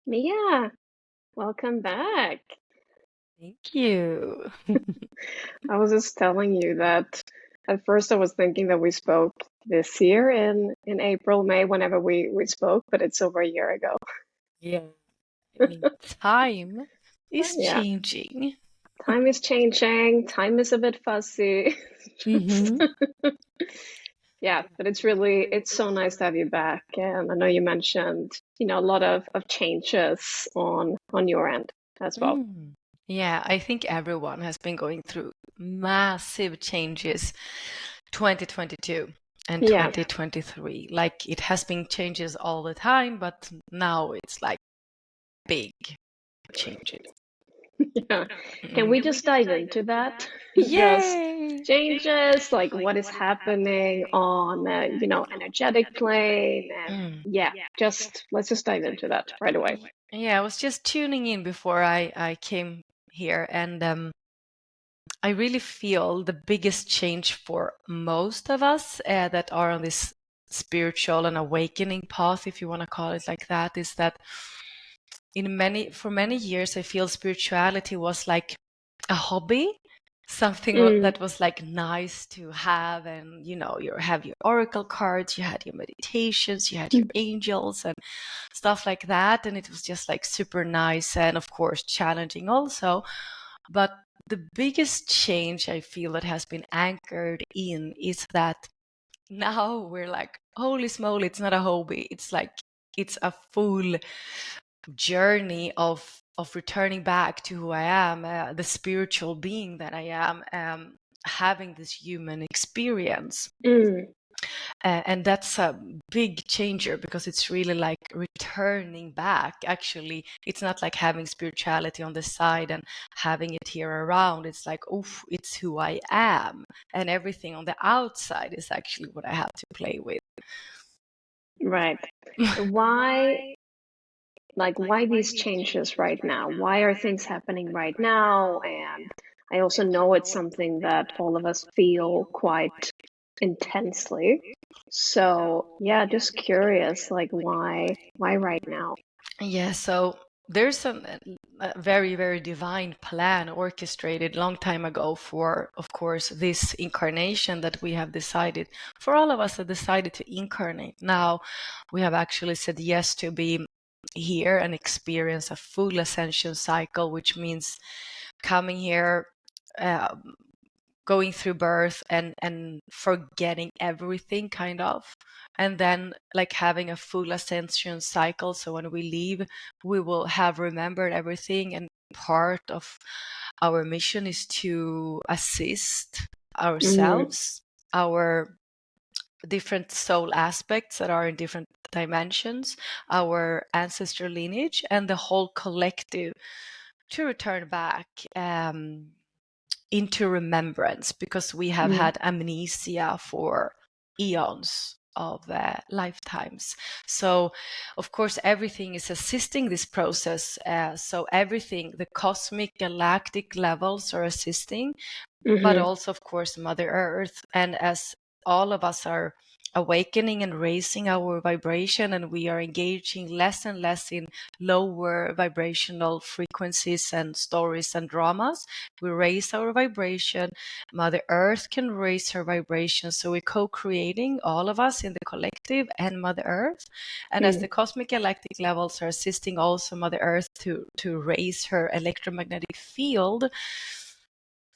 Mia, welcome back. Thank you. I was just telling you that at first I was thinking that we spoke this year in April, May, whenever we spoke, but it's over a year ago. Yeah, I mean, time is Yeah, changing. time is changing, time is a bit fuzzy. Just Mm-hmm. yeah, but it's so nice to have you back. And I know you mentioned, a lot of changes on your end as well. Mm. Yeah, I think everyone has been going through massive changes 2022 and Yeah. 2023. Like it has been changes all the time, but now it's like big changes. Yeah. Can Mm. we just dive into that? Just Yay! changes, like what is happening on, energetic plane, and Mm. yeah, just let's just dive into that right away. Yeah, I was just tuning in before I came here, and I really feel the biggest change for most of us that are on this spiritual and awakening path, if you want to call it like that, is that for many years I feel spirituality was like a hobby, something Mm, that was like nice to have, and you have your oracle cards, you had your meditations, you had your angels and stuff like that, and it was just like super nice and of course challenging also. But the biggest change I feel that has been anchored in is that now we're like, holy smoly, it's not a hobby. It's like it's a full journey of returning back to who I am, the spiritual being that I am, having this human experience. mm, And that's a big changer because it's really like returning back. Actually, it's not like having spirituality on the side and having it here around. It's like, oof, it's who I am. And everything on the outside is actually what I have to play with. right. Why, why these changes right now? Why are things happening right now? And I also know it's something that all of us feel quite intensely. So, yeah, just curious, like why right now? Yeah, so there's a very, very divine plan orchestrated long time ago for, of course, this incarnation that we have decided, for all of us that decided to incarnate. Now we have actually said yes to be here and experience a full ascension cycle, which means coming here, uh, going through birth and forgetting everything kind of, and then like having a full ascension cycle, so when we leave we will have remembered everything, and part of our mission is to assist Mm, ourselves, our different soul aspects that are in different dimensions, our ancestral lineage, and the whole collective to return back into remembrance, because we have mm, had amnesia for eons of lifetimes. So, of course, everything is assisting this process. So, everything, the cosmic galactic levels are assisting, but mm-hmm, also, of course, Mother Earth. And as all of us are awakening and raising our vibration, and we are engaging less and less in lower vibrational frequencies and stories and dramas, we raise our vibration. Mother Earth can raise her vibration. So we're co-creating, all of us in the collective and Mother Earth. And as mm, the cosmic galactic levels are assisting also Mother Earth to raise her electromagnetic field,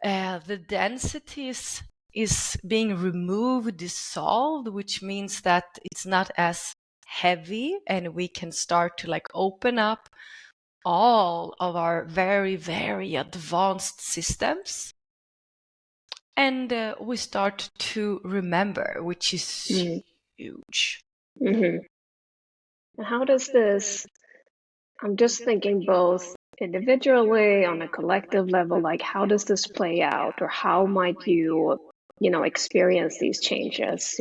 the density is being removed, dissolved, which means that it's not as heavy, and we can start to like open up all of our very, very advanced systems, and we start to remember, which is mm, huge. mm-hmm. And how does this, I'm just thinking both individually on a collective level, like how does this play out, or how might you, experience these changes,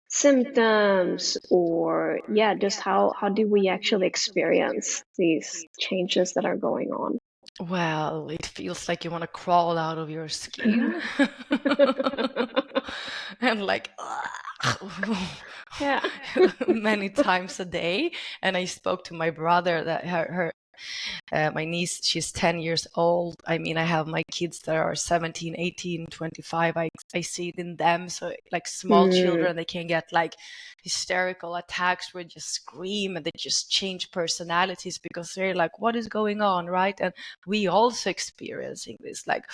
symptoms, or yeah, just how do we actually experience these changes that are going on? Well, it feels like you want to crawl out of your skin and like Yeah. many times a day. And I spoke to my brother that my niece, she's 10 years old. I mean, I have my kids that are 17, 18, 25. I see it in them. So like small children, they can get like hysterical attacks where they just scream and they just change personalities because they're like, what is going on, right? And we also experiencing this. Like,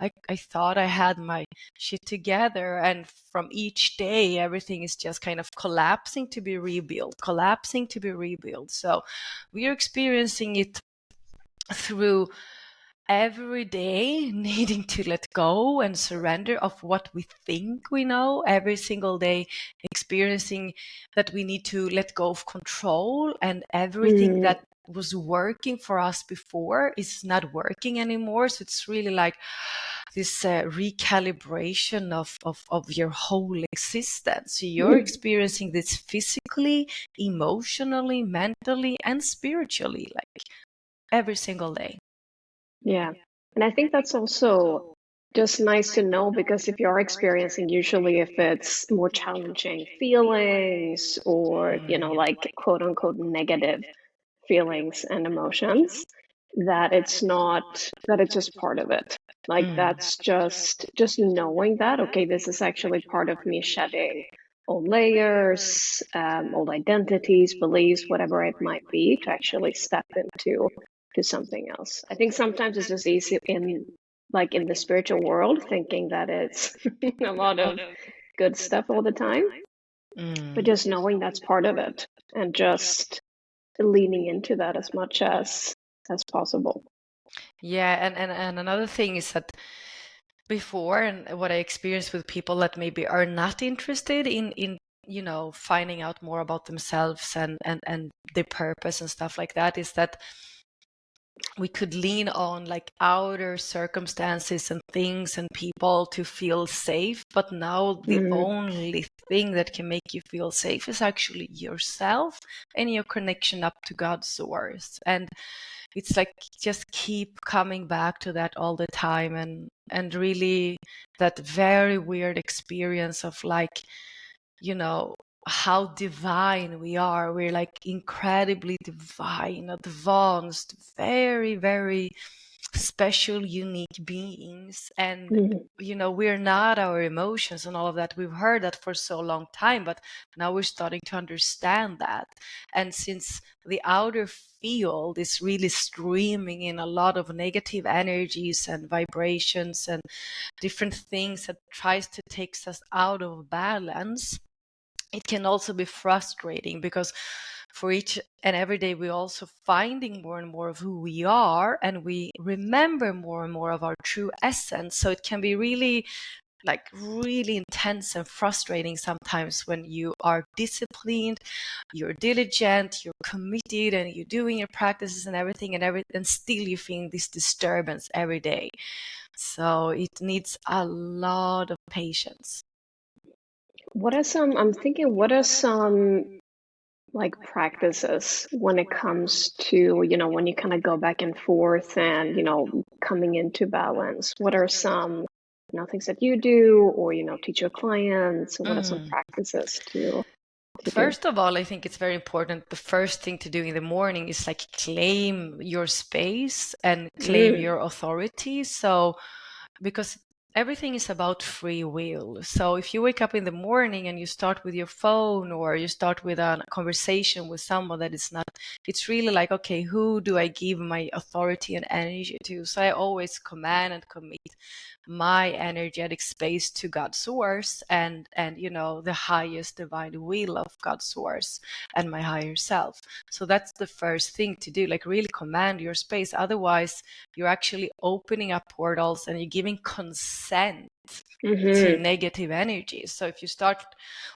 I thought I had my shit together, and from each day, everything is just kind of collapsing to be rebuilt, collapsing to be rebuilt. So we are experiencing it through every day needing to let go and surrender of what we think we know, every single day experiencing that we need to let go of control, and everything that was working for us before is not working anymore. So it's really like this recalibration of your whole existence. So you're experiencing this physically, emotionally, mentally, and spiritually, like every single day. Yeah. And I think that's also just nice to know, because if you're experiencing, usually if it's more challenging feelings or, like quote unquote negative feelings and emotions, that it's not, that it's just part of it. Like that's just knowing that, okay, this is actually part of me shedding old layers, old identities, beliefs, whatever it might be, to actually step into to something else. I think sometimes it's just easy in, like in the spiritual world, thinking that it's a lot of good stuff all the time, but just knowing that's part of it and just leaning into that as much as possible. Yeah, and another thing is that before, and what I experienced with people that maybe are not interested in finding out more about themselves and their purpose and stuff like that, is that we could lean on like outer circumstances and things and people to feel safe. But now the only thing that can make you feel safe is actually yourself and your connection up to God's source. And it's like just keep coming back to that all the time, and really that very weird experience of like, how divine we are. We're like incredibly divine, advanced, very, very special, unique beings. And we're not our emotions and all of that. We've heard that for so long time, but now we're starting to understand that. And since the outer field is really streaming in a lot of negative energies and vibrations and different things that tries to take us out of balance, it can also be frustrating, because for each and every day we're also finding more and more of who we are, and we remember more and more of our true essence. So it can be really intense and frustrating sometimes when you are disciplined, you're diligent, you're committed, and you're doing your practices and everything, and still you feel this disturbance every day. So it needs a lot of patience. I'm thinking, what are some like practices when it comes to, when you kind of go back and forth and, coming into balance? What are some, things that you do or, teach your clients? What are some practices to do? First of all, I think it's very important. The first thing to do in the morning is like claim your space and claim your authority. So, because everything is about free will. So if you wake up in the morning and you start with your phone, or you start with a conversation with someone that is not, it's really like, okay, who do I give my authority and energy to? So I always command and commit my energetic space to God's source and the highest divine will of God's source and my higher self. So that's the first thing to do, like really command your space. Otherwise, you're actually opening up portals and you're giving consent to negative energies. So if you start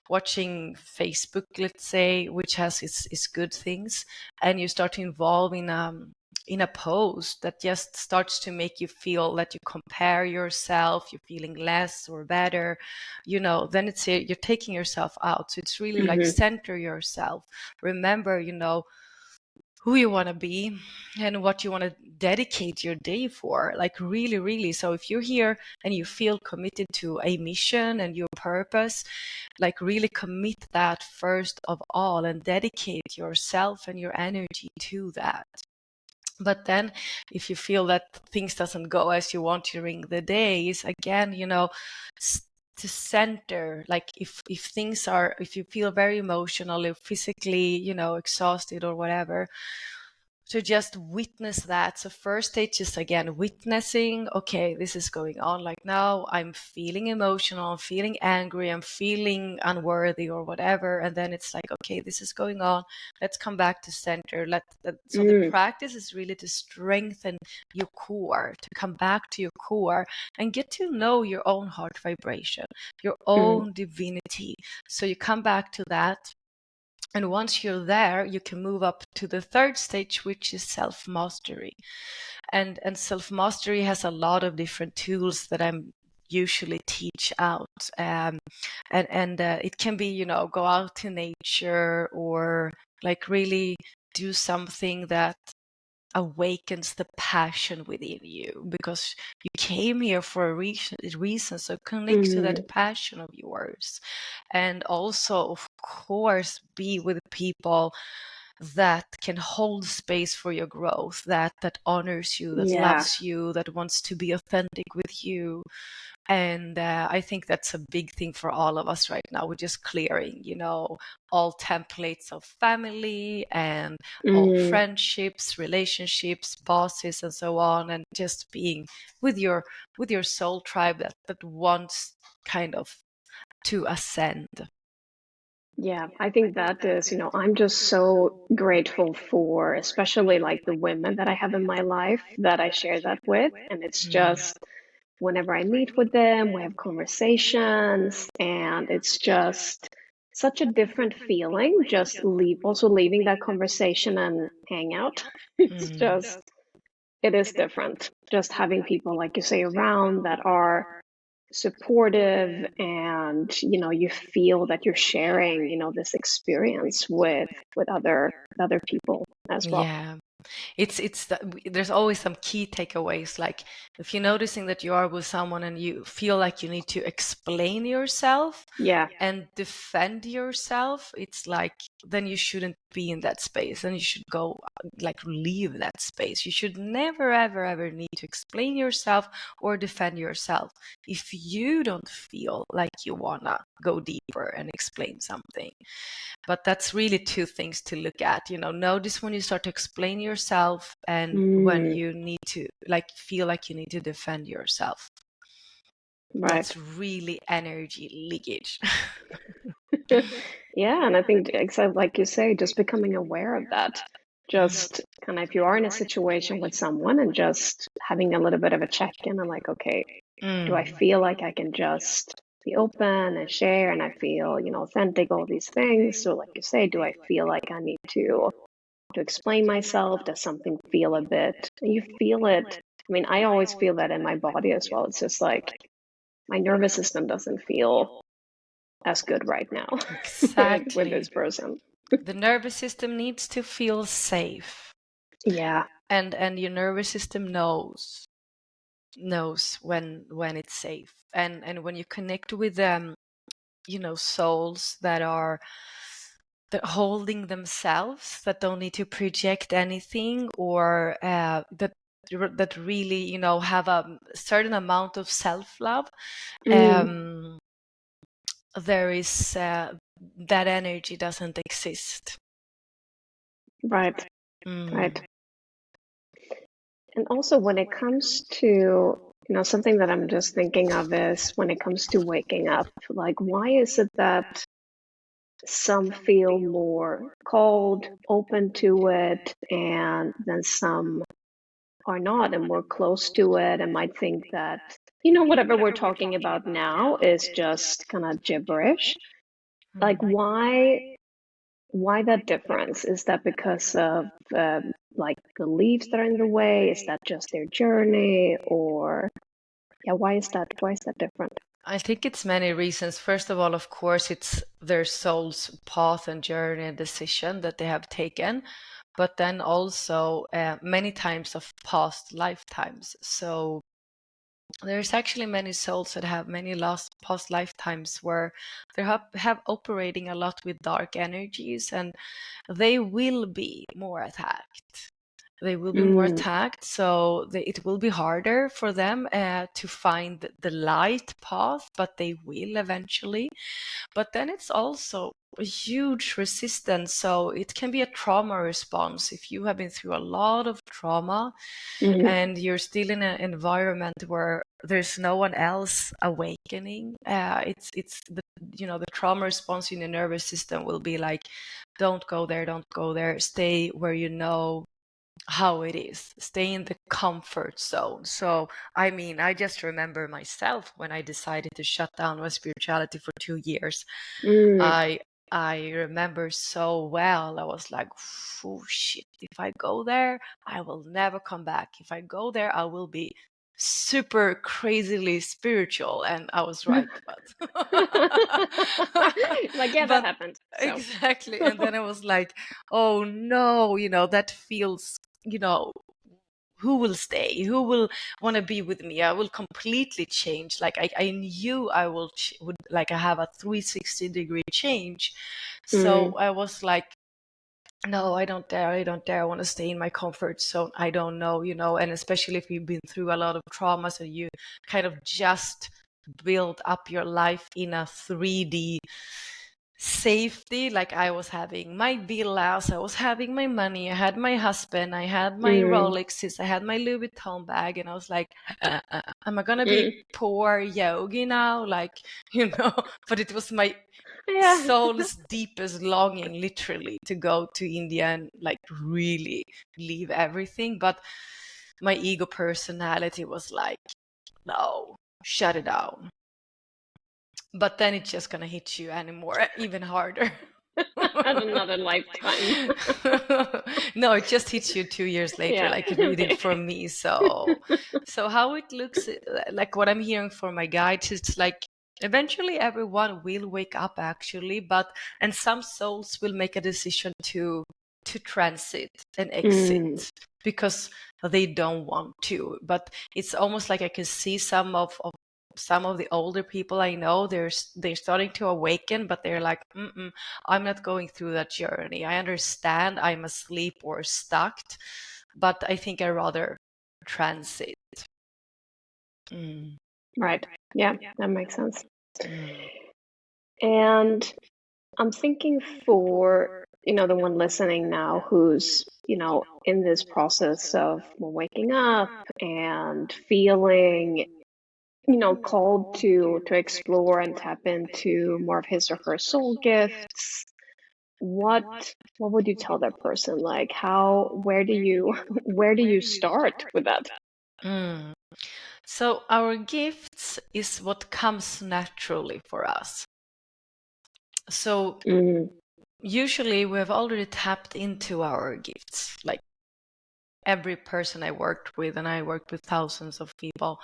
watching Facebook, let's say, which has its good things, and you start to involve in a post that just starts to make you feel that you compare yourself, you're feeling less or better, then you're taking yourself out. So it's really like center yourself. Remember, who you want to be and what you want to dedicate your day for, like really, really. So if you're here and you feel committed to a mission and your purpose, like really commit that first of all and dedicate yourself and your energy to that. But then if you feel that things doesn't go as you want during the days, again, to center, like if things are, if you feel very emotional or physically, exhausted or whatever, to just witness that. So first stage is again witnessing, okay, this is going on. Like now I'm feeling emotional, I'm feeling angry, I'm feeling unworthy or whatever. And then it's like, okay, this is going on. Let's come back to center. So the practice is really to strengthen your core, to come back to your core and get to know your own heart vibration, your own divinity. So you come back to that. And once you're there, you can move up to the third stage, which is self-mastery. And self-mastery has a lot of different tools that I'm usually teach out. And it can be, go out to nature or like really do something that awakens the passion within you, because you came here for a reason. So connect to that passion of yours, and also of course be with people that can hold space for your growth, that honors you, that loves you, that wants to be authentic with you. And I think that's a big thing for all of us right now. We're just clearing, all templates of family and all friendships, relationships, bosses, and so on, and just being with your soul tribe that wants kind of to ascend. Yeah, I think that is, I'm just so grateful for, especially like the women that I have in my life that I share that with. And it's just whenever I meet with them, we have conversations, and it's just such a different feeling just also leaving that conversation and hang out. It's just, it is different. Just having people, like you say, around that are supportive, and you feel that you're sharing this experience with other people as well. Yeah. There's always some key takeaways. Like if you're noticing that you are with someone and you feel like you need to explain yourself and defend yourself, it's like then you shouldn't be in that space, and you should go, like, leave that space. You should never ever need to explain yourself or defend yourself if you don't feel like you wanna go deeper and explain something. But that's really two things to look at. Notice when you start to explain yourself and when you need to, like, feel like you need to defend yourself. Right. That's really energy leakage. Yeah, and I think, except like you say, just becoming aware of that. Just kind of, if you are in a situation with someone, and just having a little bit of a check-in and like, okay, do I feel like I can just be open and share, and I feel, authentic, all these things? So like you say, do I feel like I need to explain myself? Does something feel a bit, you feel it? I mean, I always feel that in my body as well. It's just like my nervous system doesn't feel as good right now. Exactly. with this person. The nervous system needs to feel safe. Yeah. And your nervous system knows when it's safe. And when you connect with them, souls that are holding themselves, that don't need to project anything, or that really, have a certain amount of self-love, there is that energy doesn't exist. Right. Right. And also when it comes to, something that I'm just thinking of is when it comes to waking up, like, why is it that some feel more cold, open to it, and then some are not and more close to it, and might think that, whatever we're talking about now is just kind of gibberish? Like, why that difference? Is that because of like beliefs that are in the way? Is that just their journey? Or why is that different? I think it's many reasons. First of all, of course, it's their soul's path and journey and decision that they have taken, but then also many times of past lifetimes. So there's actually many souls that have many lost past lifetimes where they have operating a lot with dark energies, and they will be more attacked. They will be more attacked, so it will be harder for them to find the light path, but they will eventually. But then it's also a huge resistance, so it can be a trauma response. If you have been through a lot of trauma and you're still in an environment where there's no one else awakening, it's the trauma response in the nervous system will be like, don't go there, stay where you know how it is, stay in the comfort zone. So I mean, I just remember myself when I decided to shut down my spirituality for 2 years. I remember so well. I was like, oh shit, if I go there, I will never come back. If I go there, I will be super crazily spiritual. And I was right, but Like, yeah, that but happened. So. exactly. And then I was like, oh no, that feels, who will stay, who will want to be with me. I will completely change. Like I knew I would like I have a 360-degree change. So I was like, no, I don't dare, I want to stay in my comfort zone. I don't know, and especially if you've been through a lot of traumas and you kind of just build up your life in a 3D safety. Like I was having my villas, I was having my money, I had my husband, I had my Rolexes, I had my Louis Vuitton bag, and I was like, am I gonna be poor yogi now? Like, but it was my soul's deepest longing, literally, to go to India and like really leave everything. But my ego personality was like, no, shut it down. But then it's just gonna hit you even harder. At another lifetime. No, it just hits you 2 years later, like it did for me. So how it looks, like what I'm hearing from my guides, it's like eventually everyone will wake up actually, and some souls will make a decision to transit and exit because they don't want to. But it's almost like I can see some of the older people I know, they're starting to awaken, but they're like, I'm not going through that journey. I understand I'm asleep or stuck, but I think I rather transit. Right. Yeah, that makes sense. And I'm thinking for, the one listening now who's, in this process of waking up and feeling, called to explore and tap into more of his or her soul gifts. What would you tell that person? Like, where do you start with that? So our gifts is what comes naturally for us. So usually we have already tapped into our gifts. Like every person I worked with, and I worked with thousands of people,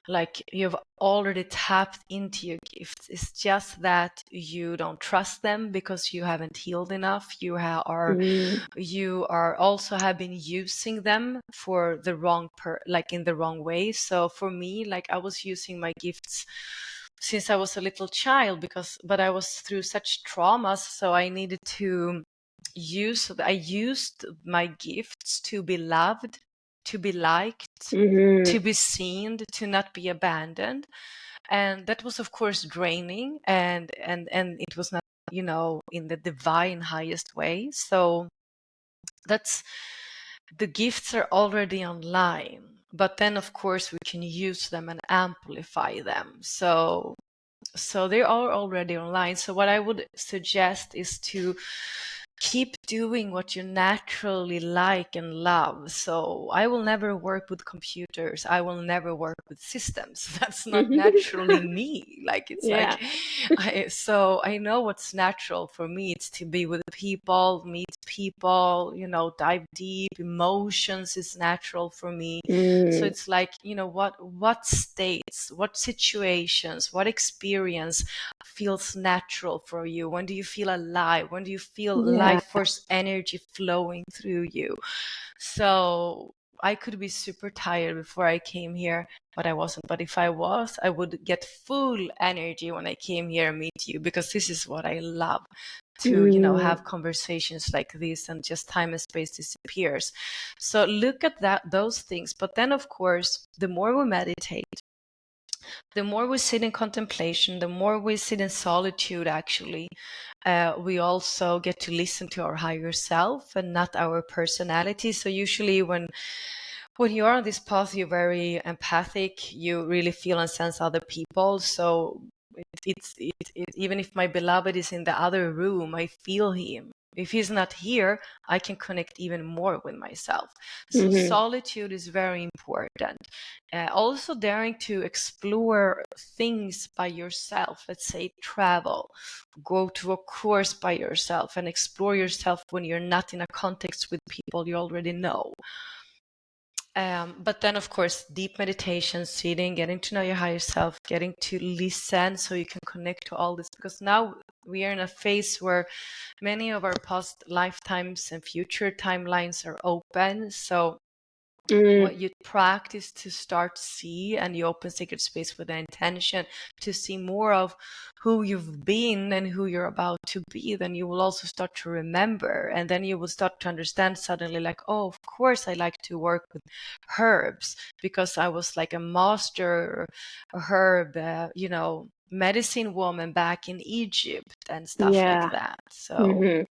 like you've already tapped into your gifts. It's just that you don't trust them because you haven't healed enough. You are also have been using them for the wrong in the wrong way. So for me, like I was using my gifts since I was a little child but I was through such traumas, so I needed to I used my gifts to be loved, to be liked, to be seen, to not be abandoned. And that was of course draining, and it was not, in the divine highest way. So that's, the gifts are already online, but then of course we can use them and amplify them. So they are already online. So what I would suggest is to keep doing what you naturally like and love. So I will never work with computers. I will never work with systems. That's not naturally me. Like it's Yeah. like so I know what's natural for me. It's to be with people, meet people, dive deep. Emotions is natural for me. So it's like, what states, what situations, what experience feels natural for you? When do you feel alive? When do you feel Yeah. life force energy flowing through you? So I could be super tired before I came here, but I wasn't. But if I was, I would get full energy when I came here and meet you, because this is what I love to, have conversations like this, and just time and space disappears. So look at those things. But then, of course, the more we meditate, the more we sit in contemplation, the more we sit in solitude, actually, we also get to listen to our higher self and not our personality. So usually when you're on this path, you're very empathic, you really feel and sense other people. So even if my beloved is in the other room, I feel him. If he's not here, I can connect even more with myself. So solitude is very important. Also daring to explore things by yourself. Let's say travel, go to a course by yourself and explore yourself when you're not in a context with people you already know. But then, of course, deep meditation, sitting, getting to know your higher self, getting to listen so you can connect to all this. Because now we are in a phase where many of our past lifetimes and future timelines are open. So what you practice to start to see, and you open sacred space with the intention to see more of who you've been and who you're about to be, then you will also start to remember, and then you will start to understand suddenly, like, oh, of course I like to work with herbs because I was like a master herb medicine woman back in Egypt and stuff like that. So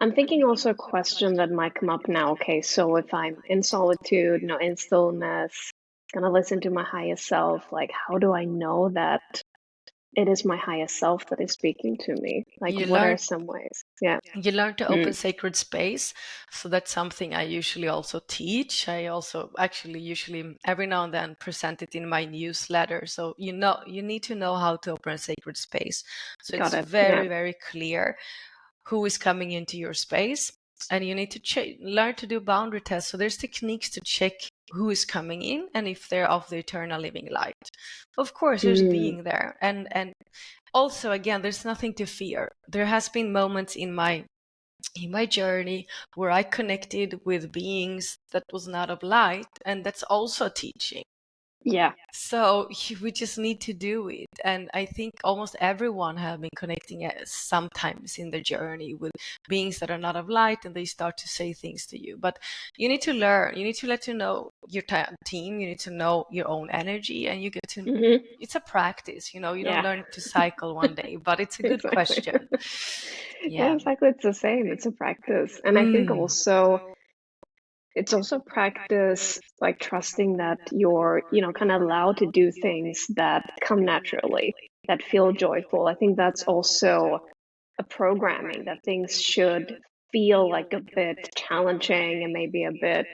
I'm thinking also a question that might come up now. Okay, so if I'm in solitude, in stillness, gonna listen to my highest self, like how do I know that it is my highest self that is speaking to me? Like, you what are learn some ways? Yeah. You learn to open sacred space. So that's something I usually also teach. I also actually usually every now and then present it in my newsletter. So you need to know how to open a sacred space. So Got it's it. Yeah. very, very clear who is coming into your space. And you need to learn to do boundary tests. So there's techniques to check who is coming in and if they're of the eternal living light. Of course, there's being there. And also, again, there's nothing to fear. There has been moments in my journey where I connected with beings that was not of light, and that's also teaching. Yeah. So we just need to do it. And I think almost everyone have been connecting sometimes in their journey with beings that are not of light, and they start to say things to you. But you need to learn. You need to let you know your team. You need to know your own energy, and you get to. It's a practice, you don't learn to cycle one day, but it's a good Exactly. question. Yeah, Yeah. exactly. It's the same. It's a practice. And I think also it's also practice like trusting that you're, kind of allowed to do things that come naturally, that feel joyful. I think that's also a programming that things should feel like a bit challenging and maybe a bit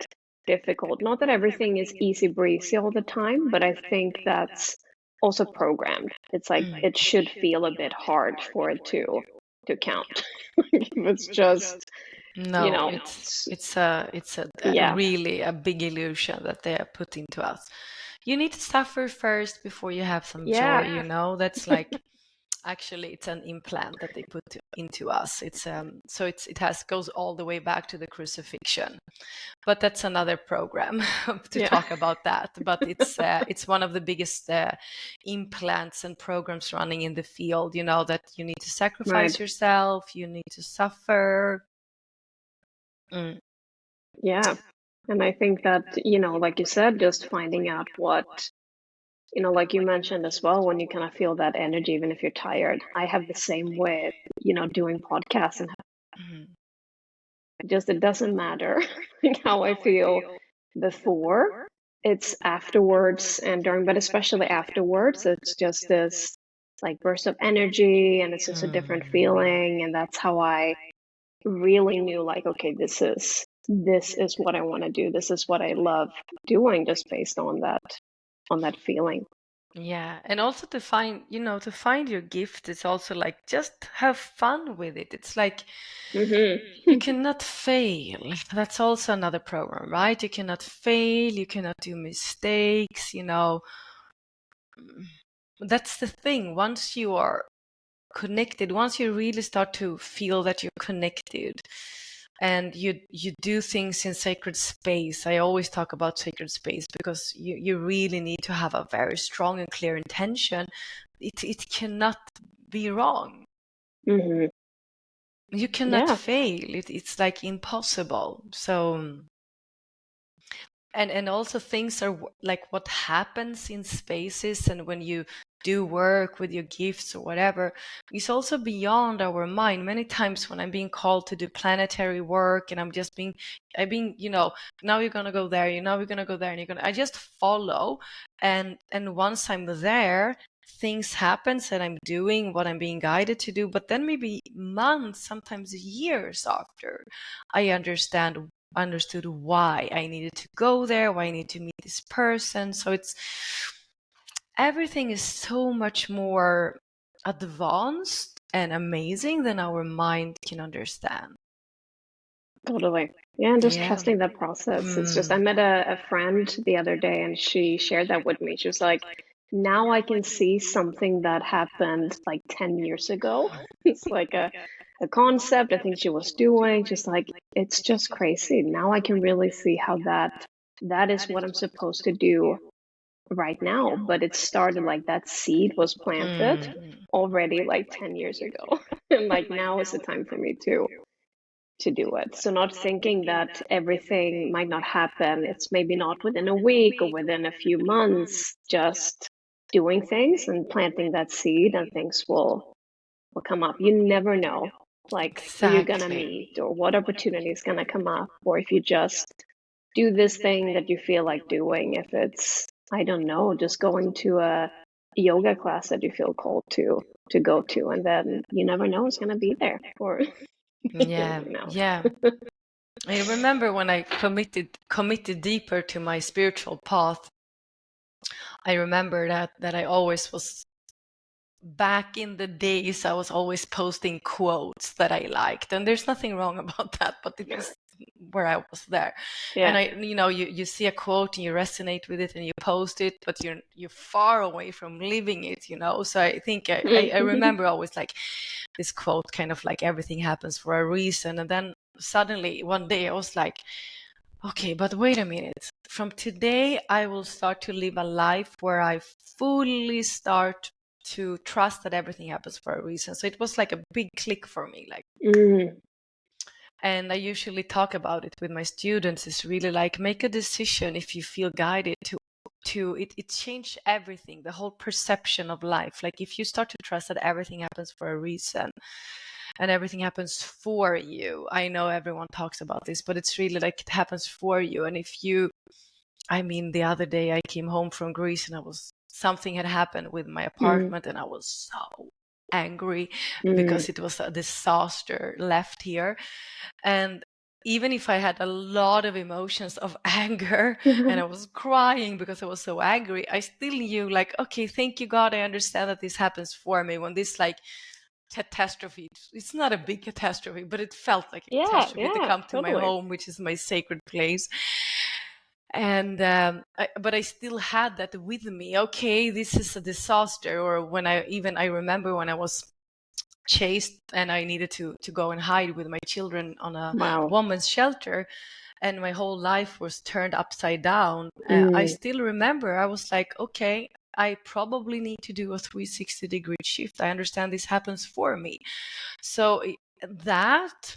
difficult. Not that everything is easy breezy all the time, but I think that's also programmed. It's like it should feel a bit hard for it to count. If it's just, No, it's a yeah, really a big illusion that they are putting to us. You need to suffer first before you have some joy, yeah, That's like actually it's an implant that they put into us. It's so it has goes all the way back to the crucifixion. But that's another program to yeah. talk about that. But it's one of the biggest implants and programs running in the field, that you need to sacrifice Right. yourself, you need to suffer. Yeah. And I think that, like you said, just finding out what, like you mentioned as well, when you kind of feel that energy, even if you're tired. I have the same with, doing podcasts, and just it doesn't matter like how I feel before. It's afterwards and during, but especially afterwards, it's just this like burst of energy, and it's just a different feeling. And that's how I really knew, like, okay, this is what I want to do. This is what I love doing, just based on that feeling. Yeah, and also to find, to find your gift is also like just have fun with it. It's like you cannot fail. That's also another program, right? You cannot fail, you cannot do mistakes. That's the thing. Once you are connected, once you really start to feel that you're connected and you do things in sacred space. I always talk about sacred space because you really need to have a very strong and clear intention. It cannot be wrong. Hmm. You cannot Yeah, fail. It's like impossible. So and also things are like what happens in spaces and when you do work with your gifts or whatever is also beyond our mind. Many times when I'm being called to do planetary work and I've been, now you're gonna go there, we're gonna go there, and I just follow, and once I'm there, things happens and I'm doing what I'm being guided to do, but then maybe months, sometimes years after, I understood why I needed to go there, why I need to meet this person. So it's everything is so much more advanced and amazing than our mind can understand. totally. Yeah, and just Yeah. trusting that process. It's just, I Mm. met a friend the other day, and she shared that with me. She was like, now I can see something that happened like 10 years ago. It's like a concept I think she was doing, just like, it's just crazy. Now I can really see how that is what I'm supposed to do right now. But it started, like, that seed was planted Mm. already like 10 years ago. And like, now is the time for me to do it. So not thinking that everything might not happen. It's maybe not within a week or within a few months, just doing things and planting that seed, and things will come up. You never know, like, who you're gonna Exactly. meet or what opportunity is gonna come up, or if you just do this thing that you feel like doing. If it's, I don't know, just going to a yoga class that you feel called to go to, and then you never know it's gonna be there, or Yeah, you know. yeah. I remember when I committed deeper to my spiritual path. I remember that I always was, back in the days, I was always posting quotes that I liked, and there's nothing wrong about that, but it was where I was there. And Yeah. you see a quote and you resonate with it and you post it, but you're far away from living it. So I think I remember always like this quote, kind of like everything happens for a reason. And then suddenly one day I was like, okay, but wait a minute. From today, I will start to live a life where I fully start to trust that everything happens for a reason. So it was like a big click for me. Like, Mm, and I usually talk about it with my students. It's really like, make a decision if you feel guided to it change everything, the whole perception of life. Like if you start to trust that everything happens for a reason and everything happens for you. I know everyone talks about this, but it's really like it happens for you. And if you, I mean, the other day I came home from Greece and something had happened with my mm, apartment and I was so angry mm. because it was a disaster left here. And even if I had a lot of emotions of anger and I was crying because I was so angry, I still knew, like, okay, thank you, God, I understand that this happens for me. When this like catastrophe, it's not a big catastrophe, but it felt like a Yeah, catastrophe to yeah, come to my totally. home, which is my sacred place. And but I still had that with me. Okay, this is a disaster. Or when I remember when I was chased and I needed to go and hide with my children on a Wow. woman's shelter, and my whole life was turned upside down. I Mm, still remember I was like, okay, I probably need to do a 360-degree shift. I understand this happens for me. So that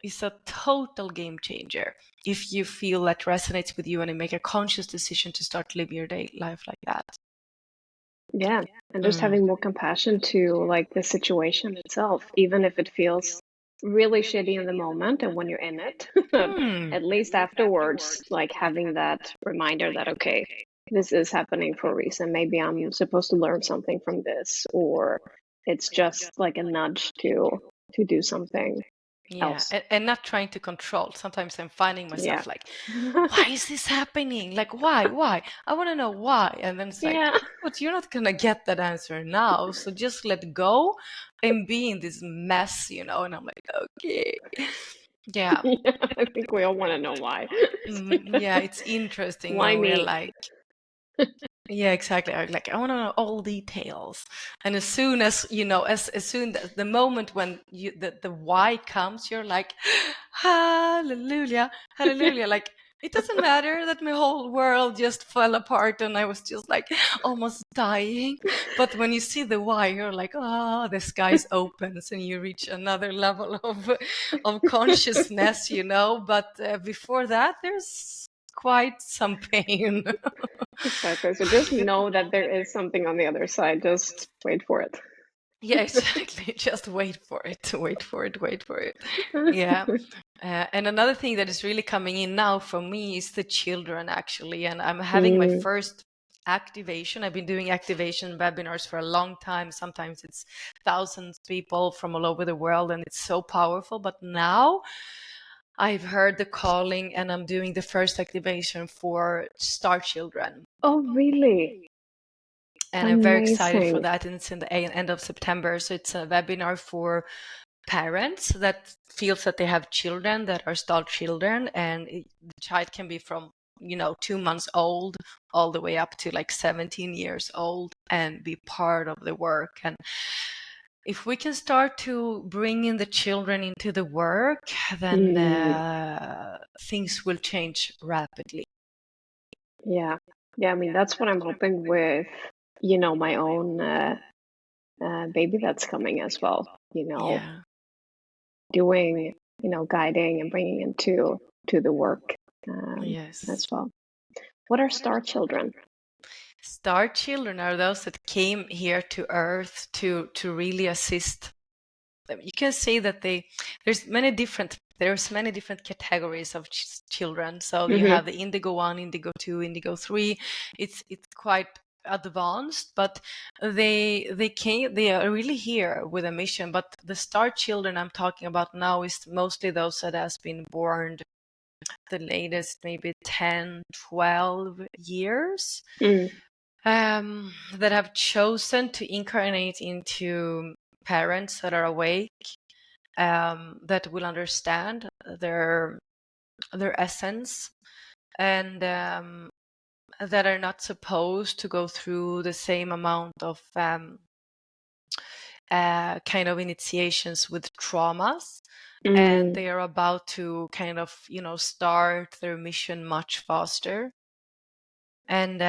is a total game changer if you feel that resonates with you and you make a conscious decision to start living your day life like that. yeah, and just Mm. having more compassion to, like, the situation itself, even if it feels really shitty in the moment and when you're in it, Hmm. at least afterwards, like, having that reminder that, okay, this is happening for a reason. Maybe I'm supposed to learn something from this, or it's just like a nudge to do something Yeah, else. and not trying to control. Sometimes I'm finding Yeah. myself like, why is this happening? Like, why? I want to know why. And then it's like, Yeah. but you're not gonna get that answer now. So just let go and be in this mess, And I'm like, okay. Yeah. Yeah, I think we all want to know why. Yeah, it's interesting Why when we're me? like, yeah, exactly. I want to know all details. And as soon as, as soon as the moment when the why comes, you're like, hallelujah, hallelujah. Like, it doesn't matter that my whole world just fell apart and I was just like almost dying. But when you see the why, you're like, the skies opens and you reach another level of consciousness, But before that, there's quite some pain. Exactly. So just know that there is something on the other side. Just wait for it. Yeah, exactly. Just wait for it. Wait for it. Wait for it. Yeah. And another thing that is really coming in now for me is the children, actually. And I'm having my Mm. first activation. I've been doing activation webinars for a long time. Sometimes it's thousands of people from all over the world, and it's so powerful. But now I've heard the calling, and I'm doing the first activation for star children. Oh, really? And I'm very excited for Amazing. that. And it's in the end of September. So it's a webinar for parents that feels that they have children that are star children. And the child can be from, 2 months old all the way up to like 17 years old and be part of the work. And if we can start to bring in the children into the work, then things will change rapidly. Yeah. Yeah, I mean, that's what I'm hoping with, my own baby that's coming as well, Yeah. doing, guiding and bringing into to the work Yes. as well. What are star children? Star children are those that came here to Earth to really assist them. You can say that there's many different categories of children. So you have the Indigo 1, Indigo 2, Indigo 3. It's quite advanced, but they are really here with a mission. But the star children I'm talking about now is mostly those that has been born the latest maybe 10, 12 years. That have chosen to incarnate into parents that are awake, that will understand their essence, and that are not supposed to go through the same amount of kind of initiations with traumas. And they are about to kind of, start their mission much faster. And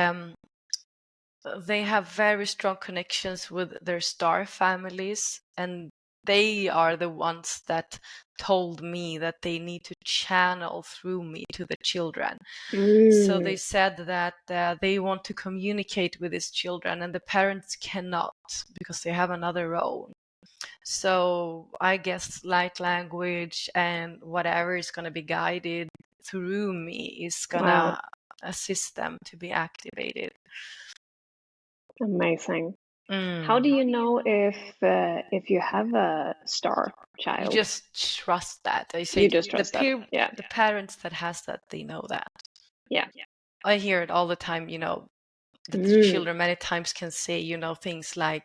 they have very strong connections with their star families, and they are the ones that told me that they need to channel through me to the children. So they said that they want to communicate with these children, and the parents cannot because they have another role. So I guess light language and whatever is going to be guided through me is going to assist them to be activated. Amazing. How do you know if you have a star child? You just trust that. I say you just trust that. Yeah. The parents that has that, they know that. Yeah. I hear it all the time, the children many times can say, things like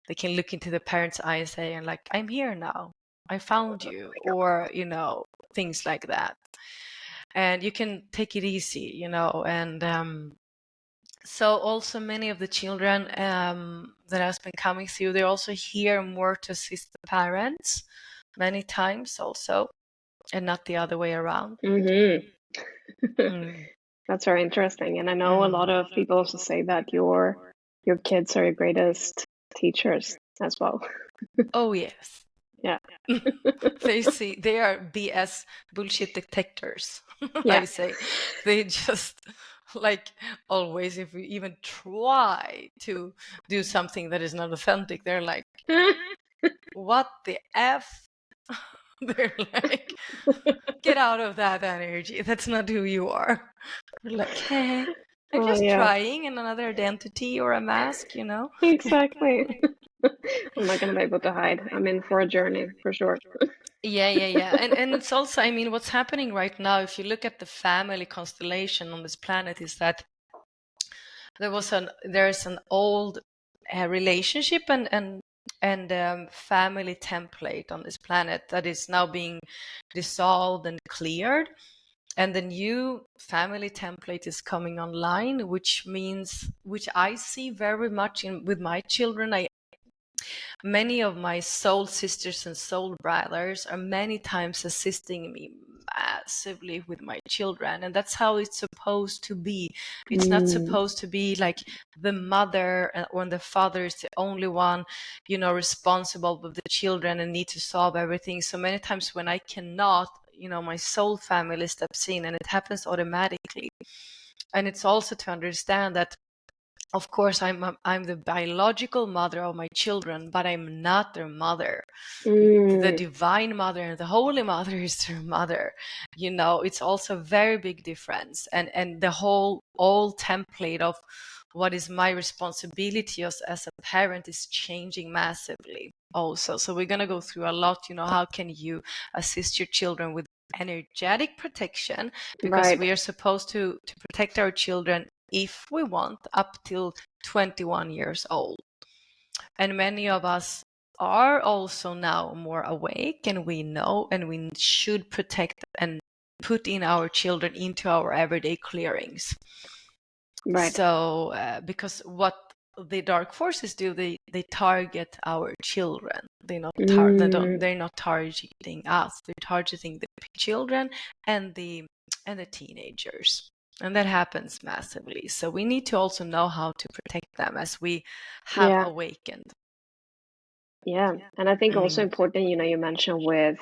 they can look into the parents' eyes and like, I'm here now. I found you, or, things like that. And you can take it easy, and so also many of the children that has been coming through, they're also here more to assist the parents many times also, and not the other way around. That's very interesting. And I know a lot of people also say that your kids are your greatest teachers as well. Oh yes. Yeah. They are BS bullshit detectors. Yeah. I say they just like always, if we even try to do something that is not authentic, they're like, what the F? They're like, get out of that energy. That's not who you are. We're like, hey, I'm just trying in another identity or a mask, Exactly. I'm not going to be able to hide. I'm in for a journey for sure. Yeah. And it's also, I mean, what's happening right now, if you look at the family constellation on this planet, is that there's an old relationship and family template on this planet that is now being dissolved and cleared, and the new family template is coming online, which I see very much in with my children. Many of my soul sisters and soul brothers are many times assisting me massively with my children, and that's how it's supposed to be. It's not supposed to be like the mother or the father is the only one, responsible with the children and need to solve everything. So many times when I cannot, my soul family steps in, and it happens automatically. And it's also to understand that, of course, I'm the biological mother of my children, but I'm not their mother. The divine mother and the holy mother is their mother. It's also a very big difference, and the whole old template of what is my responsibility as a parent is changing massively also. So we're going to go through a lot. How can you assist your children with energetic protection, because Right. we are supposed to protect our children, if we want, up till 21 years old. And many of us are also now more awake, and we know, and we should protect and put in our children into our everyday clearings. Right. So because what the dark forces do, they target our children. They're not targeting us. They're targeting the children and the teenagers. And that happens massively. So we need to also know how to protect them as we have Yeah. awakened. Yeah. And I think also important, you mentioned with,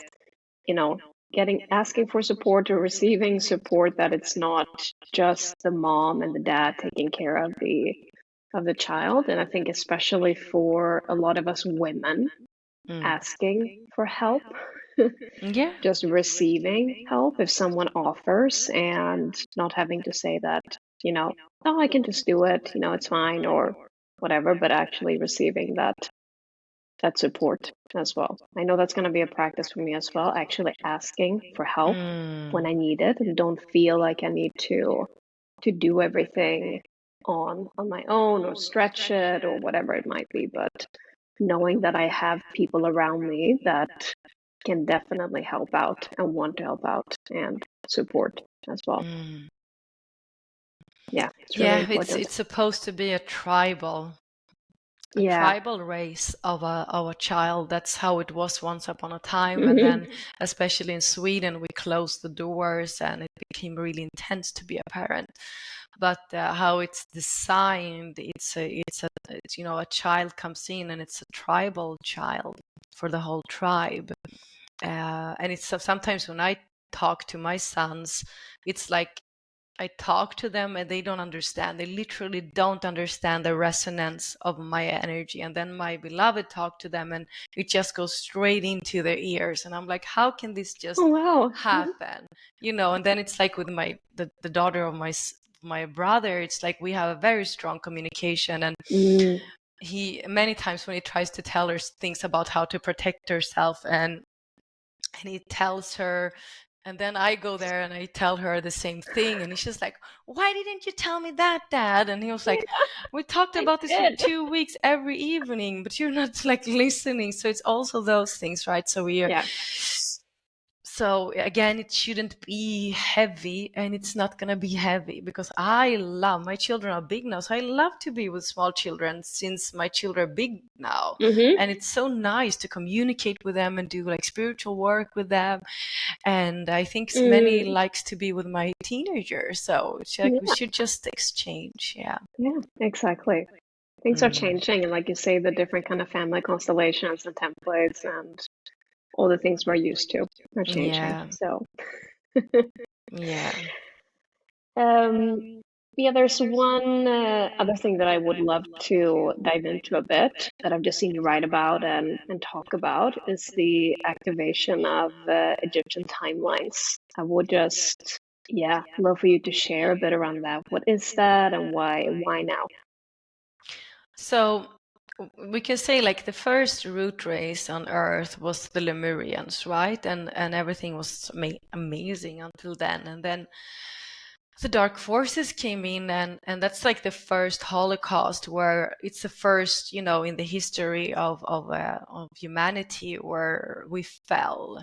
asking for support or receiving support, that it's not just the mom and the dad taking care of the child. And I think especially for a lot of us women, asking for help, Yeah. just receiving help if someone offers, and not having to say that, oh, I can just do it, it's fine or whatever, but actually receiving that support as well. I know that's going to be a practice for me as well, actually asking for help when I need it, and don't feel like I need to do everything on my own or stretch it or whatever it might be, but knowing that I have people around me that can definitely help out and want to help out and support as well. Yeah, it's really important. It's supposed to be a tribal race of a child. That's how it was once upon a time. And then, especially in Sweden, we closed the doors and it became really intense to be a parent. But how it's designed, it's a child comes in, and it's a tribal child for the whole tribe. And it's sometimes when I talk to my sons, it's like I talk to them and they don't understand. They literally don't understand the resonance of my energy. And then my beloved talk to them and it just goes straight into their ears. And I'm like, how can this just happen? And then it's like with the daughter of my brother, it's like we have a very strong communication. And he, many times when he tries to tell her things about how to protect herself, and he tells her, and then I go there and I tell her the same thing, and she's like, why didn't you tell me that, Dad? And he was like, we talked about this for 2 weeks every evening, but you're not like listening. So it's also those things, right? So so again, it shouldn't be heavy, and it's not going to be heavy, because I love, my children are big now, so I love to be with small children since my children are big now. And it's so nice to communicate with them and do like spiritual work with them. And I think many likes to be with my teenagers. So it's like we should just exchange. Yeah, exactly. Things are changing, and like you say, the different kind of family constellations and templates and all the things we're used to are changing. So there's one other thing that I would love to dive into a bit, that I've just seen you write about and talk about, is the activation of Egyptian timelines. I would just love for you to share a bit around that. What is that, and why now? So we can say like the first root race on Earth was the Lemurians, right? And everything was amazing until then. And then the dark forces came in, and that's like the first Holocaust, where it's the first, in the history of humanity where we fell,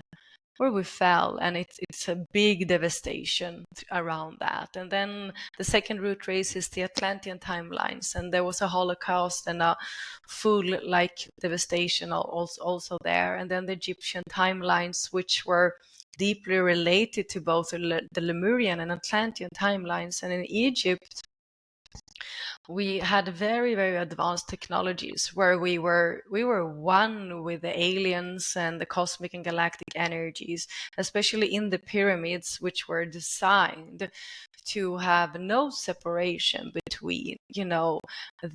and it's a big devastation around that. And then the second root race is the Atlantean timelines, and there was a Holocaust and a full like devastation also there. And then the Egyptian timelines, which were deeply related to both the Lemurian and Atlantean timelines. And in Egypt, we had very, very advanced technologies where we were one with the aliens and the cosmic and galactic energies, especially in the pyramids, which were designed to have no separation between, the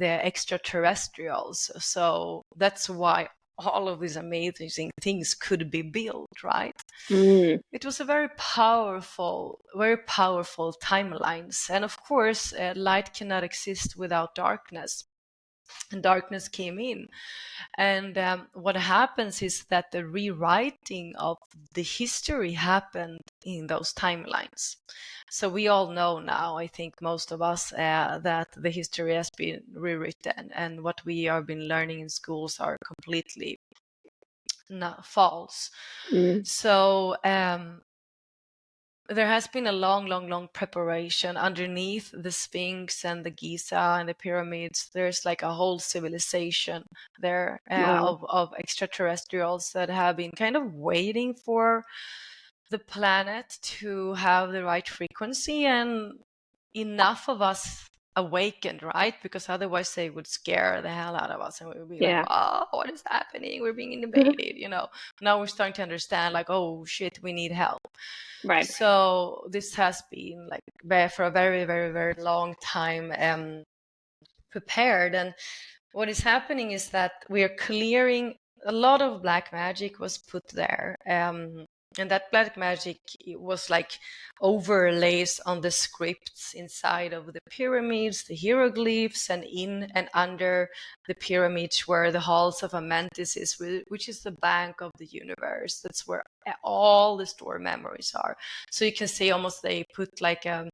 extraterrestrials. So that's why all of these amazing things could be built, right? Mm. It was a very powerful timelines. And of course, light cannot exist without darkness. And darkness came in. And what happens is that the rewriting of the history happened in those timelines. So we all know now, I think most of us, that the history has been rewritten, and what we have been learning in schools are completely false. Mm. So there has been a long preparation underneath the Sphinx and the Giza and the pyramids. There's like a whole civilization there Wow. of extraterrestrials that have been kind of waiting for the planet to have the right frequency, and enough of us awakened, right? Because otherwise they would scare the hell out of us, and we would be like, Yeah. oh, what is happening? We're being invaded, Now we're starting to understand, like, oh shit, we need help. Right. So this has been like for a very, very, very long time prepared. And what is happening is that we are clearing a lot of black magic was put there. And that black magic was like overlays on the scripts inside of the pyramids, the hieroglyphs, and in and under the pyramids were the halls of Amentis, which is the bank of the universe. That's where all the stored memories are. So you can say almost they put like a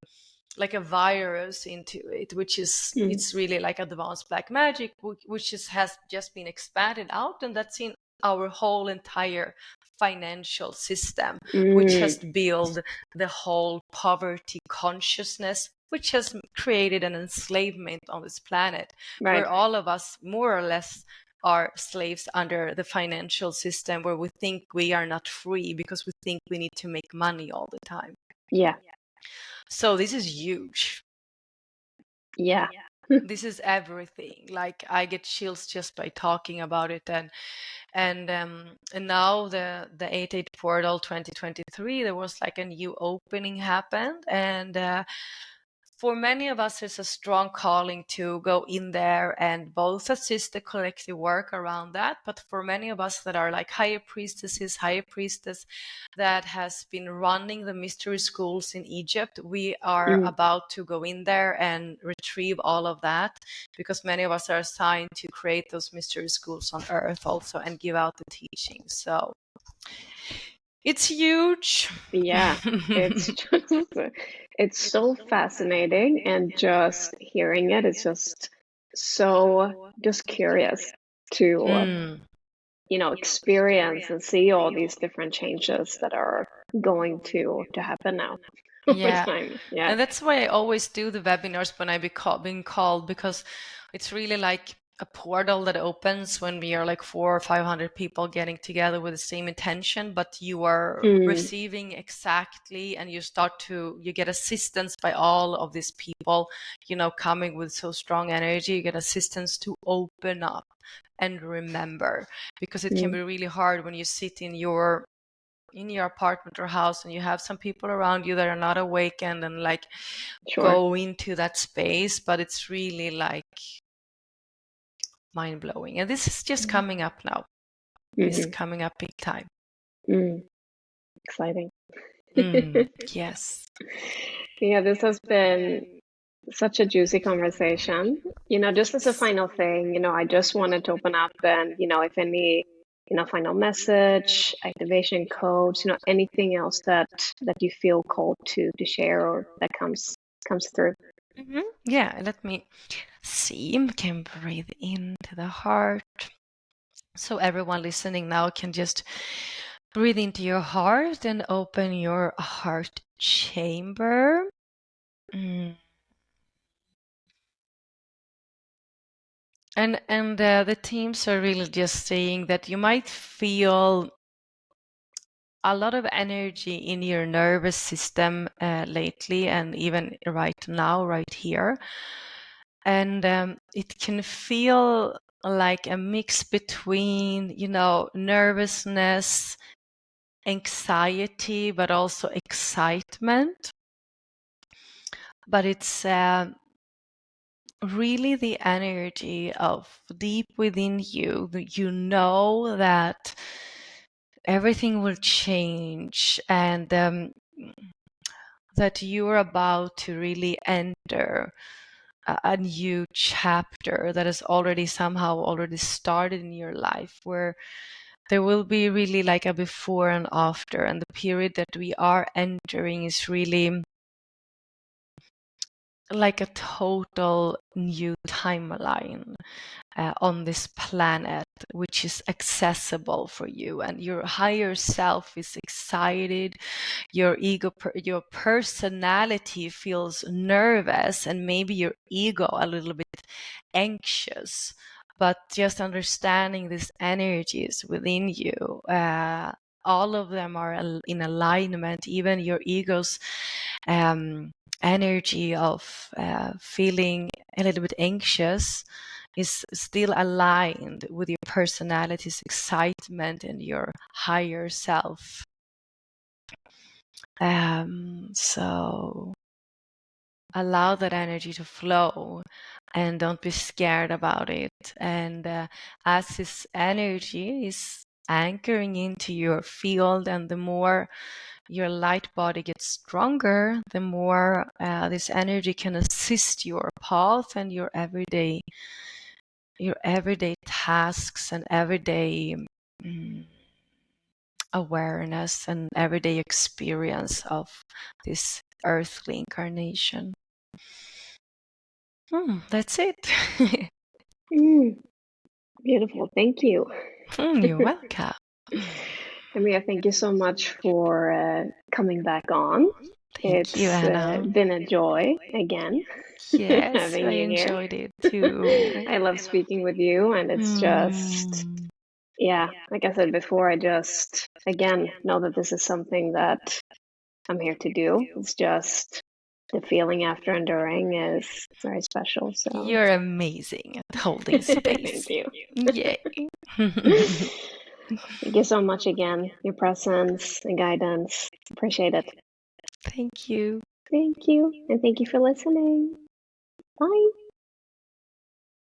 virus into it, which is it's really like advanced black magic, which has just been expanded out, and that's in our whole entire financial system, which has built the whole poverty consciousness, which has created an enslavement on this planet, Right. where all of us more or less are slaves under the financial system, where we think we are not free because we think we need to make money all the time. Yeah. So this is huge. Yeah. This is everything. Like I get chills just by talking about it. And now the 8-8 portal 2023, there was like a new opening happened, and for many of us, there's a strong calling to go in there and both assist the collective work around that. But for many of us that are like higher priestess that has been running the mystery schools in Egypt, we are about to go in there and retrieve all of that, because many of us are assigned to create those mystery schools on Earth also and give out the teachings. So it's huge. Yeah. It's so fascinating, and just hearing it is just just curious to experience and see all these different changes that are going to happen now over time. Yeah. And that's why I always do the webinars when I being called, because it's really like a portal that opens when we are like 400 or 500 people getting together with the same intention, but you are receiving exactly, and you get assistance by all of these people, coming with so strong energy. You get assistance to open up and remember, because it can be really hard when you sit in your apartment or house and you have some people around you that are not awakened and like go into that space, but it's really like mind-blowing. And this is just coming up now. This is coming up big time. Exciting. Yes. Yeah, this has been Such a juicy conversation. Just as a final thing, I just wanted to open up and, if any, final message, activation codes, anything else that you feel called to share or that comes through. Yeah, let me see. You can breathe into the heart. So everyone listening now can just breathe into your heart and open your heart chamber. And the teams are really just saying that you might feel a lot of energy in your nervous system lately, and even right now, right here. And it can feel like a mix between, nervousness, anxiety, but also excitement. But it's really the energy of deep within you. You know that everything will change, and that you're about to really enter a new chapter that has already started in your life, where there will be really like a before and after, and the period that we are entering is really like a total new timeline on this planet, which is accessible for you, and your higher self is excited. Your your personality feels nervous, and maybe your ego a little bit anxious. But just understanding these energies within you, all of them are in alignment. Even your ego's energy of feeling a little bit anxious is still aligned with your personality's excitement and your higher self. So allow that energy to flow, and don't be scared about it. And as this energy is anchoring into your field, and the more your light body gets stronger, the more this energy can assist your path and your everyday tasks and everyday awareness and everyday experience of this earthly incarnation. That's it. Beautiful. Thank you. You're welcome. Amira, thank you so much for coming back on. Thank you, Anna. Been a joy again. Yes, having I you here. enjoyed it too. I love speaking with you, and it's just, yeah, like I said before, I just, again, know that this is something that I'm here to do. It's just the feeling after enduring is very special. So You're amazing at holding space. thank you. Yay. Thank you so much again. Your presence and guidance. Appreciate it. Thank you. Thank you. And thank you for listening. Bye.